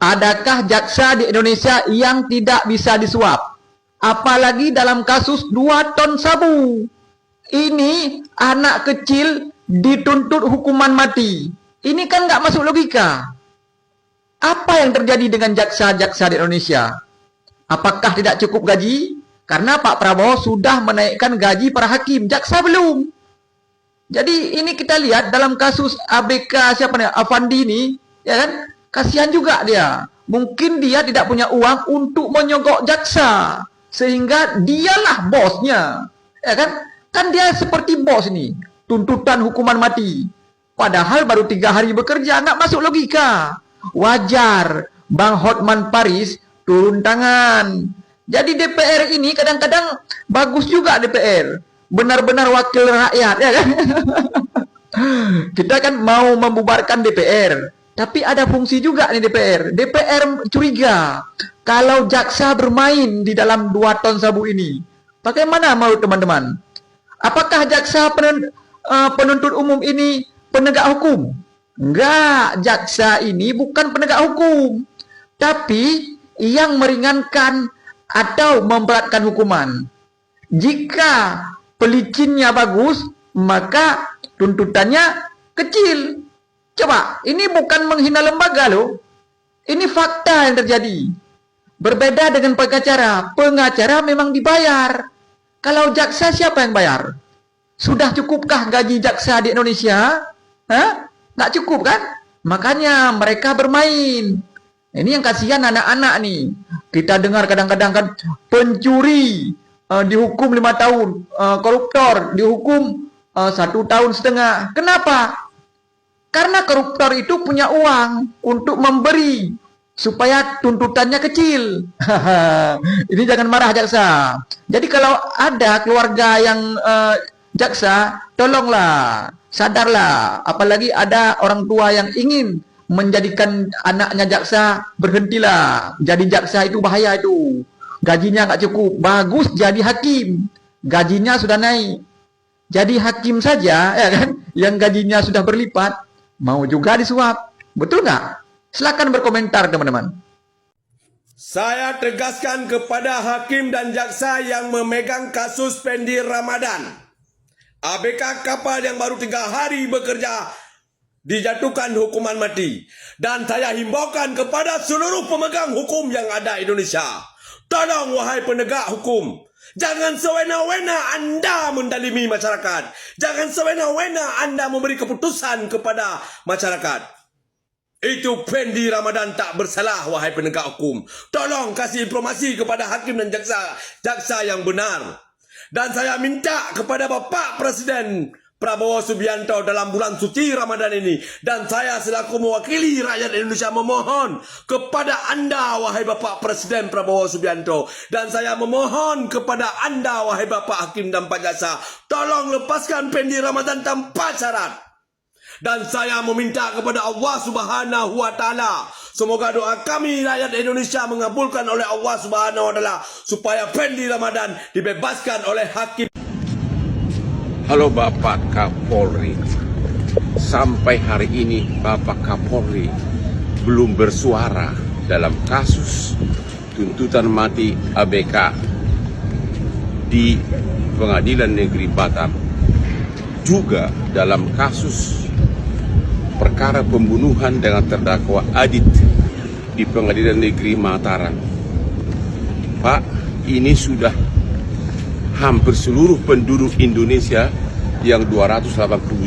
Adakah jaksa di Indonesia yang tidak bisa disuap? Apalagi dalam kasus 2 ton sabu. Ini anak kecil dituntut hukuman mati. Ini kan nggak masuk logika. Apa yang terjadi dengan jaksa-jaksa di Indonesia? Apakah tidak cukup gaji? Karena Pak Prabowo sudah menaikkan gaji para hakim, jaksa belum. Jadi ini kita lihat dalam kasus ABK siapa nih, Afandi ini, ya kan? Kasihan juga dia. Mungkin dia tidak punya uang untuk menyogok jaksa, sehingga dialah bosnya, ya kan? Kan dia seperti bos ini, tuntutan hukuman mati. Padahal baru 3 hari bekerja, nggak masuk logika. Wajar Bang Hotman Paris turun tangan. Jadi DPR ini kadang-kadang bagus juga DPR. Benar-benar wakil rakyat, ya kan? Kita kan mau membubarkan DPR. Tapi ada fungsi juga nih DPR. DPR curiga kalau jaksa bermain di dalam 2 ton sabu ini. Bagaimana menurut teman-teman? Apakah jaksa penuntut umum ini penegak hukum? Enggak, jaksa ini bukan penegak hukum. Tapi yang meringankan atau memberatkan hukuman. Jika pelicinnya bagus, maka tuntutannya kecil. Coba, ini bukan menghina lembaga loh. Ini fakta yang terjadi. Berbeda dengan pengacara. Pengacara memang dibayar. Kalau jaksa siapa yang bayar? Sudah cukupkah gaji jaksa di Indonesia? Hah? Nggak cukup kan? Makanya mereka bermain. Ini yang kasihan anak-anak nih. Kita dengar kadang-kadang kan pencuri dihukum 5 tahun. Koruptor dihukum 1,5 tahun. Kenapa? Karena koruptor itu punya uang untuk memberi supaya tuntutannya kecil. Ini jangan marah jaksa. Jadi kalau ada keluarga yang jaksa, tolonglah, sadarlah. Apalagi ada orang tua yang ingin menjadikan anaknya jaksa, berhentilah. Jadi jaksa itu bahaya itu. Gajinya nggak cukup. Bagus jadi hakim. Gajinya sudah naik. Jadi hakim saja, ya kan, yang gajinya sudah berlipat, mau juga disuap. Betul nggak? Silakan berkomentar teman-teman. Saya tegaskan kepada hakim dan jaksa yang memegang kasus Fendi Ramadan. ABK kapal yang baru 3 hari bekerja dijatuhkan hukuman mati. Dan saya himbaukan kepada seluruh pemegang hukum yang ada di Indonesia. Tolong wahai penegak hukum, jangan sewena-wena Anda mendalimi masyarakat. Jangan sewena-wena Anda memberi keputusan kepada masyarakat. Itu Fendi Ramadan tak bersalah wahai penegak hukum. Tolong kasih informasi kepada hakim dan jaksa yang benar. Dan saya minta kepada Bapak Presiden Prabowo Subianto dalam bulan suci Ramadan ini, dan saya selaku mewakili rakyat Indonesia memohon kepada Anda wahai Bapak Presiden Prabowo Subianto, dan saya memohon kepada Anda wahai Bapak Hakim dan Pak Jaksa, tolong lepaskan Fendi Ramadan tanpa syarat. Dan saya meminta kepada Allah Subhanahu wa Ta'ala, semoga doa kami rakyat Indonesia mengabulkan oleh Allah Subhanahu wa Ta'ala, supaya Fendi Ramadan dibebaskan oleh hakim. Halo Bapak Kapolri, sampai hari ini Bapak Kapolri belum bersuara dalam kasus tuntutan mati ABK di Pengadilan Negeri Batam, juga dalam kasus perkara pembunuhan dengan terdakwa Adit di Pengadilan Negeri Mataram. Pak, ini sudah hampir seluruh penduduk Indonesia yang 280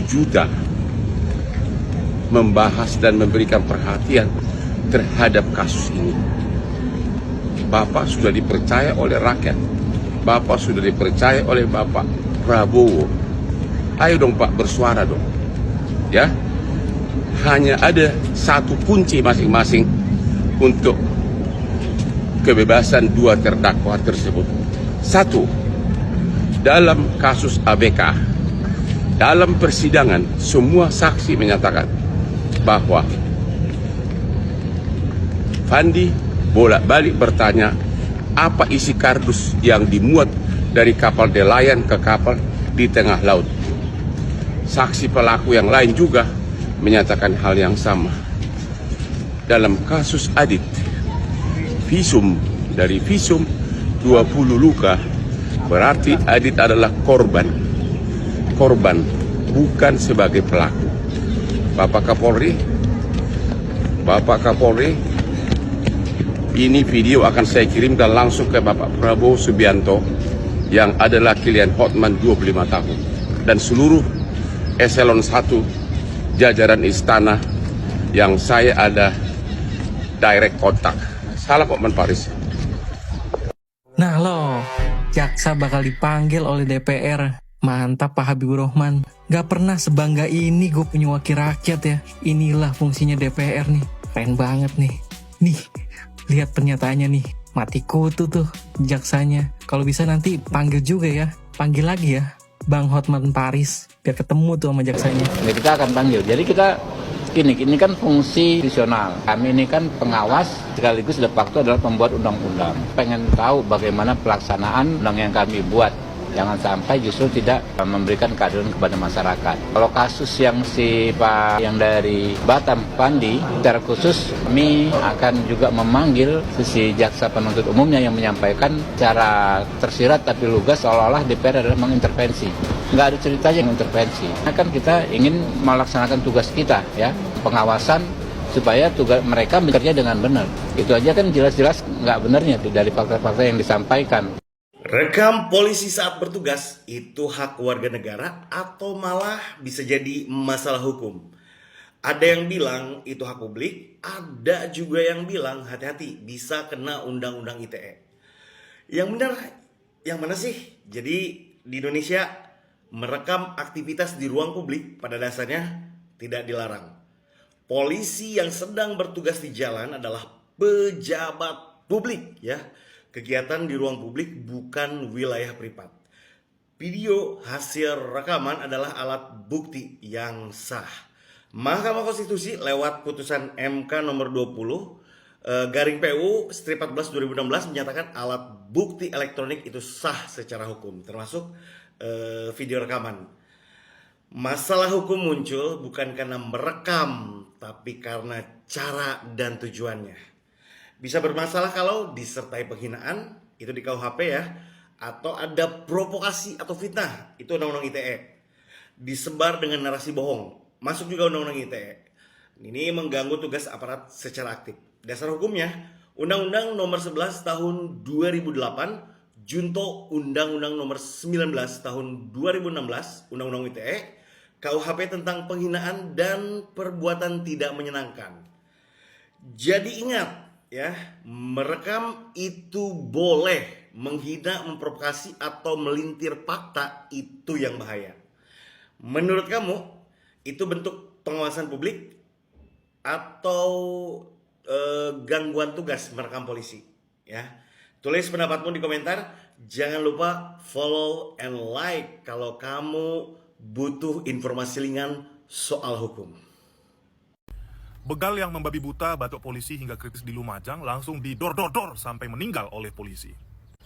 juta membahas dan memberikan perhatian terhadap kasus ini. Bapak sudah dipercaya oleh rakyat. Bapak sudah dipercaya oleh Bapak Prabowo. Ayo dong Pak, bersuara dong. Ya. Hanya ada satu kunci masing-masing untuk kebebasan 2 terdakwa tersebut. 1. Dalam kasus ABK, dalam persidangan semua saksi menyatakan bahwa Fandi bolak-balik bertanya apa isi kardus yang dimuat dari kapal nelayan ke kapal di tengah laut. Saksi pelaku yang lain juga menyatakan hal yang sama. dalam kasus Adit, visum dari visum 20 luka, berarti Adit adalah korban, bukan sebagai pelaku. Bapak Kapolri, ini video akan saya kirimkan langsung ke Bapak Prabowo Subianto yang adalah klien Hotman 25 tahun dan seluruh eselon 1 jajaran istana yang saya ada direct kontak. Salam Hotman Paris. Nah loh, jaksa bakal dipanggil oleh DPR. Mantap Pak Habibur Rahman. Gak pernah sebangga ini gue punya wakil rakyat ya. Inilah fungsinya DPR nih. Keren banget nih. Nih, lihat pernyataannya nih. Mati kutu tuh jaksanya. Kalau bisa nanti panggil juga ya. Panggil lagi ya Bang Hotman Paris. Biar ketemu tuh sama jaksanya. Nah, kita akan panggil. Jadi kita ini kan fungsi visional. Kami ini kan pengawas sekaligus de facto adalah pembuat undang-undang. Pengen tahu bagaimana pelaksanaan undang yang kami buat. Jangan sampai justru tidak memberikan keadilan kepada masyarakat. Kalau kasus yang yang dari Batam Pandi, secara khusus kami akan juga memanggil sisi jaksa penuntut umumnya yang menyampaikan cara tersirat tapi lugas seolah-olah DPR adalah mengintervensi. Nggak ada ceritanya mengintervensi. Nah, kan kita ingin melaksanakan tugas kita ya, pengawasan supaya tugas mereka bekerja dengan benar. Itu aja kan jelas-jelas nggak benarnya dari fakta-fakta yang disampaikan. Rekam polisi saat bertugas itu hak warga negara atau malah bisa jadi masalah hukum. Ada yang bilang itu hak publik, ada juga yang bilang hati-hati bisa kena undang-undang ITE. Yang benar yang mana sih? Jadi di Indonesia merekam aktivitas di ruang publik pada dasarnya tidak dilarang. Polisi yang sedang bertugas di jalan adalah pejabat publik ya. Kegiatan di ruang publik bukan wilayah privat. Video hasil rekaman adalah alat bukti yang sah. Mahkamah Konstitusi lewat putusan MK nomor 20 garing PU strip 14 2016 menyatakan alat bukti elektronik itu sah secara hukum, termasuk video rekaman. Masalah hukum muncul bukan karena merekam, tapi karena cara dan tujuannya. Bisa bermasalah kalau disertai penghinaan, itu di KUHP ya, atau ada provokasi atau fitnah, itu undang-undang ITE. Disebar dengan narasi bohong, masuk juga undang-undang ITE. Ini mengganggu tugas aparat secara aktif. Dasar hukumnya, Undang-Undang nomor 11 tahun 2008, Junto Undang-Undang nomor 19 tahun 2016, Undang-Undang ITE, KUHP tentang penghinaan dan perbuatan tidak menyenangkan. Jadi ingat, ya, merekam itu boleh, menghina, memprovokasi atau melintir fakta itu yang bahaya. Menurut kamu itu bentuk pengawasan publik atau gangguan tugas merekam polisi? Ya, tulis pendapatmu di komentar. Jangan lupa follow and like kalau kamu butuh informasi ringan soal hukum. Begal yang membabi buta batuk polisi hingga kritis di Lumajang langsung didor-dor-dor sampai meninggal oleh polisi.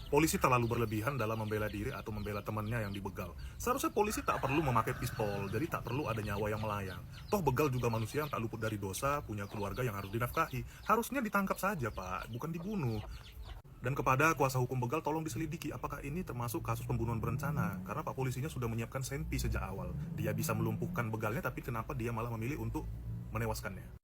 Polisi terlalu berlebihan dalam membela diri atau membela temannya yang dibegal. Seharusnya polisi tak perlu memakai pistol, jadi tak perlu ada nyawa yang melayang. Toh begal juga manusia yang tak luput dari dosa, punya keluarga yang harus dinafkahi. Harusnya ditangkap saja Pak, bukan dibunuh. Dan kepada kuasa hukum begal tolong diselidiki apakah ini termasuk kasus pembunuhan berencana. Karena Pak polisinya sudah menyiapkan senpi sejak awal. Dia bisa melumpuhkan begalnya, tapi kenapa dia malah memilih untuk menewaskannya?